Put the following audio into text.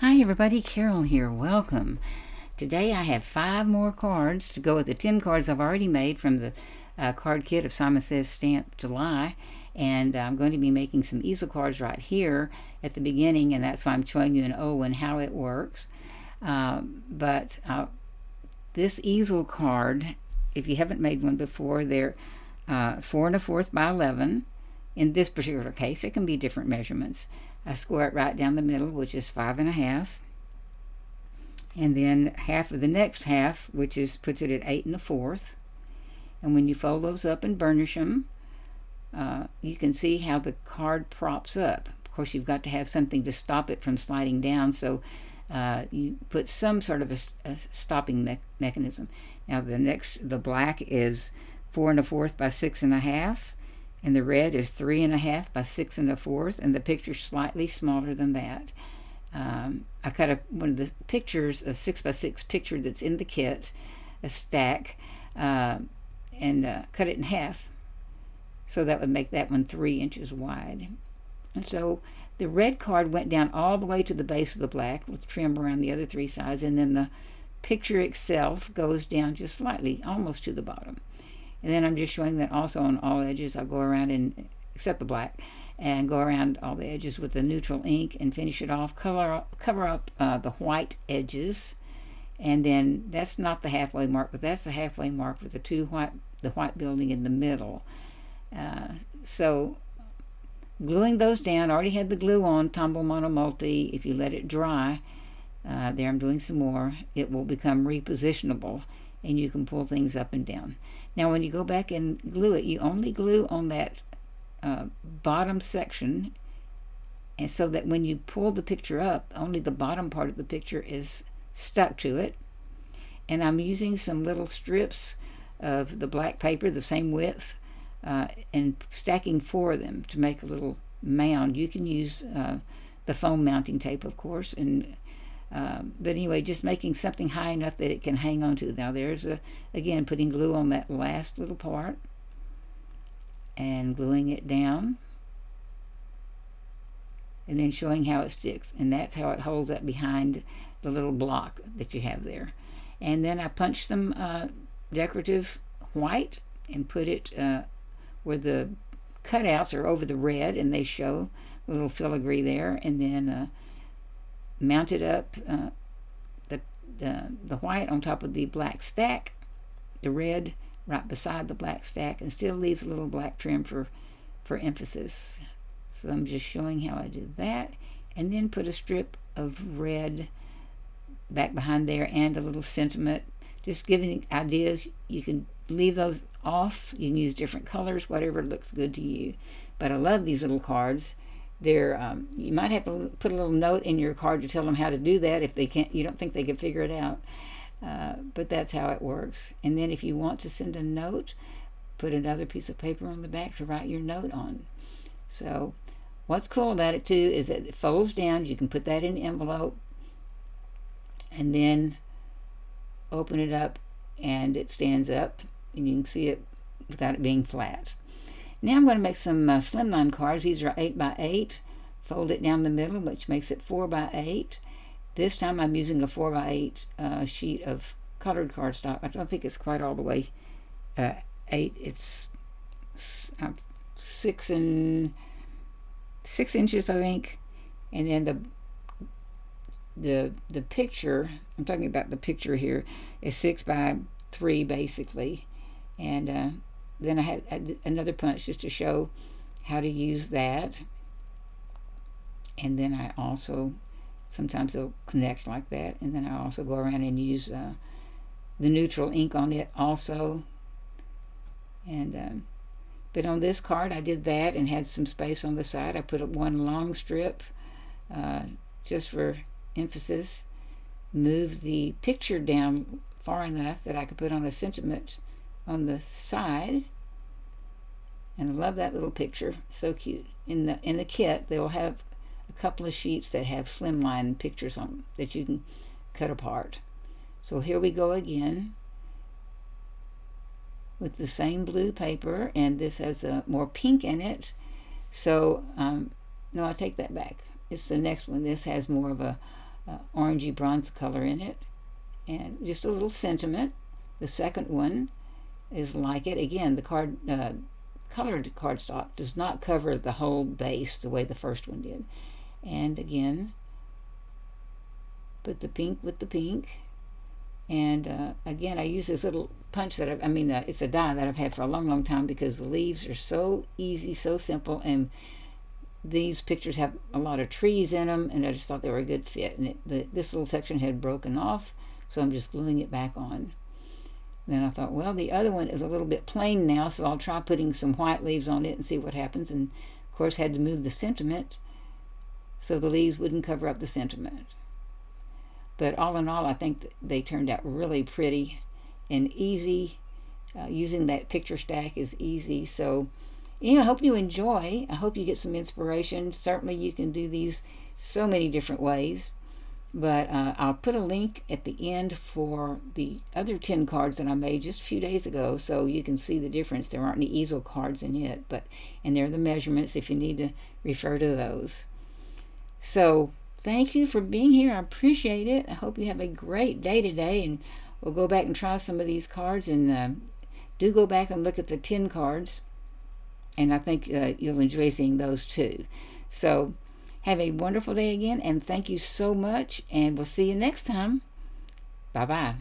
Hi everybody, Carol here. Welcome. Today I have 5 more cards to go with the 10 cards I've already made from the card kit of Simon Says Stamp July. And I'm going to be making some easel cards right here at the beginning, and that's why I'm showing you an O and how it works. But this easel card, if you haven't made one before, they're 4 1/4 by 11. In this particular case, it can be different measurements. I square it right down the middle, which is 5 1/2, and then half of the next half, which puts it at 8 1/4. And when you fold those up and burnish them, you can see how the card props up. Of course, you've got to have something to stop it from sliding down, so you put some sort of a stopping mechanism. Now the black is 4 1/4 by 6 1/2. And the red is 3 1/2 by 6 1/4, and the picture's slightly smaller than that. I cut one of the pictures, a 6 by 6 picture that's in the kit, a stack, and cut it in half. So that would make that one 3 inches wide. And so the red card went down all the way to the base of the black with trim around the other 3 sides, and then the picture itself goes down just slightly, almost to the bottom. And then I'm just showing that also on all edges. I'll go around and, except the black, and go around all the edges with the neutral ink and finish it off. Cover up the white edges, and then that's not the halfway mark, but that's the halfway mark with the white building in the middle. So gluing those down, I already had the glue on, Tombow Mono Multi. If you let it dry, there I'm doing some more, it will become repositionable, and you can pull things up and down. Now when you go back and glue it, you only glue on that bottom section, and so that when you pull the picture up, only the bottom part of the picture is stuck to it. And I'm using some little strips of the black paper, the same width, and stacking 4 of them to make a little mound. You can use the foam mounting tape, of course, and but anyway, just making something high enough that it can hang on to. Now there's again putting glue on that last little part and gluing it down, and then showing how it sticks, and that's how it holds up behind the little block that you have there. And then I punched some decorative white and put it where the cutouts are over the red, and they show a little filigree there, and then mounted up the white on top of the black stack, the red right beside the black stack, and still leaves a little black trim for emphasis. So I'm just showing how I do that, and then put a strip of red back behind there and a little sentiment, just giving ideas. You can leave those off, you can use different colors, whatever looks good to you. But I love these little cards. They're you might have to put a little note in your card to tell them how to do that if they can't, you don't think they can figure it out, but that's how it works. And then if you want to send a note, put another piece of paper on the back to write your note on. So what's cool about it too is that it folds down. You can put that in an envelope and then open it up, and it stands up, and you can see it without it being flat. Now I'm going to make some slimline cards. These are 8 by 8. Fold it down the middle, which makes it 4 by 8. This time I'm using a 4 by 8 sheet of colored cardstock. I don't think it's quite all the way 8. It's 6 inches, I think. And then the picture, I'm talking about the picture here, is 6 by 3 basically. And then I had another punch just to show how to use that. And then I also, sometimes they'll connect like that. And then I also go around and use the neutral ink on it also. And but on this card I did that and had some space on the side. I put one long strip just for emphasis. Moved the picture down far enough that I could put on a sentiment on the side, and I love that little picture, so cute. In the kit they'll have a couple of sheets that have slimline pictures on them that you can cut apart. So here we go again with the same blue paper, and this has more pink in it, so no, I take that back. It's the next one. This has more of a orangey bronze color in it, and just a little sentiment. The second one is like it. Again, the colored cardstock does not cover the whole base the way the first one did. And again, put the pink with the pink. And again, I use this little punch that it's a die that I've had for a long, long time, because the leaves are so easy, so simple, and these pictures have a lot of trees in them, and I just thought they were a good fit. And this little section had broken off, so I'm just gluing it back on. Then I thought, well, the other one is a little bit plain now, so I'll try putting some white leaves on it and see what happens. And of course had to move the sentiment so the leaves wouldn't cover up the sentiment. But all in all, I think they turned out really pretty and easy. Using that picture stack is easy. So, I hope you enjoy. I hope you get some inspiration. Certainly you can do these so many different ways. But I'll put a link at the end for the other 10 cards that I made just a few days ago, so you can see the difference. There aren't any easel cards in it, and there are the measurements if you need to refer to those. So thank you for being here. I appreciate it. I hope you have a great day today, and we'll go back and try some of these cards. And do go back and look at the 10 cards, and I think you'll enjoy seeing those too. So have a wonderful day again, and thank you so much, and we'll see you next time. Bye-bye.